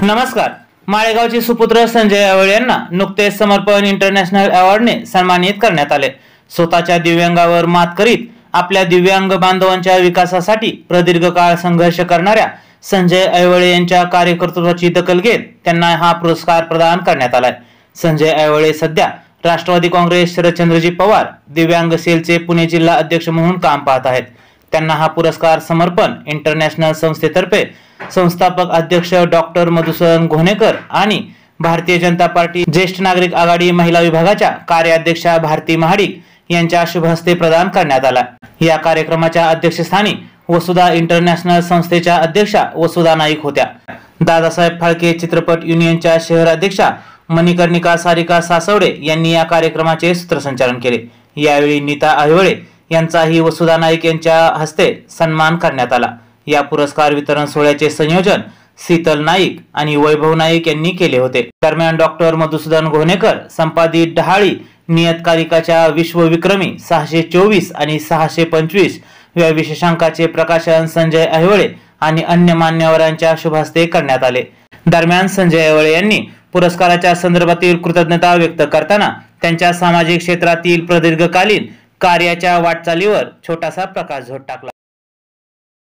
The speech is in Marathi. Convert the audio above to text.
नमस्कार। माळेगावचे सुपुत्र संजय अवळे यांना नुकतेच समर्पण इंटरनॅशनल अवॉर्डने सन्मानित करण्यात आले। स्वतःच्या दिव्यांगावर मात करीत आपल्या दिव्यांग बांधवांच्या विकासासाठी प्रदीर्घ काळ संघर्ष करणाऱ्या संजय अवळे यांच्या कार्यकर्तृत्वाची दखल घेत त्यांना हा पुरस्कार प्रदान करण्यात आलाय। संजय अवळे सध्या राष्ट्रवादी काँग्रेस शरदचंद्रजी पवार दिव्यांग सेलचे पुणे जिल्हा अध्यक्ष म्हणून काम पाहत आहेत। त्यांना हा पुरस्कार समर्पण इंटरनॅशनल संस्थेतर्फे संस्थापक अध्यक्ष डॉक्टर मधुसूदन घोणेकर आणि भारतीय जनता पार्टी ज्येष्ठ नागरिक आघाडी महिला विभागाच्या कार्याध्यक्षा भारती महाडिक यांच्या शुभ हस्ते प्रदान करण्यात आला। या कार्यक्रमाच्या अध्यक्षस्थानी वसुधा इंटरनॅशनल संस्थेच्या अध्यक्षा वसुधा नाईक होत्या। दादासाहेब फाळके चित्रपट युनियनच्या शहर अध्यक्षा मणिकर्णिका सारिका सासवडे यांनी या कार्यक्रमाचे सूत्रसंचालन केले। यावेळी नीता अहिवळे यांचाही वसुधा नाईक यांच्या हस्ते सन्मान करण्यात आला। या पुरस्कार वितरण सोहळ्याचे संयोजन शीतल नाईक आणि वैभव नाईक यांनी केले होते। दरम्यान डॉक्टर मधुसूदन घोणेकर संपादित डहाळी नियतकालिकाच्या विश्वविक्रमी 624 आणि 625 या विशेषांकाचे प्रकाशन संजय अहिवळे आणि अन्य मान्यवरांच्या शुभ हस्ते करण्यात आले। दरम्यान संजय अहिवळे यांनी पुरस्काराच्या संदर्भातील कृतज्ञता व्यक्त करताना त्यांच्या सामाजिक क्षेत्रातील प्रदीर्घकालीन कार्याच्या वाटचालीवर छोटासा प्रकाशझोत टाकला।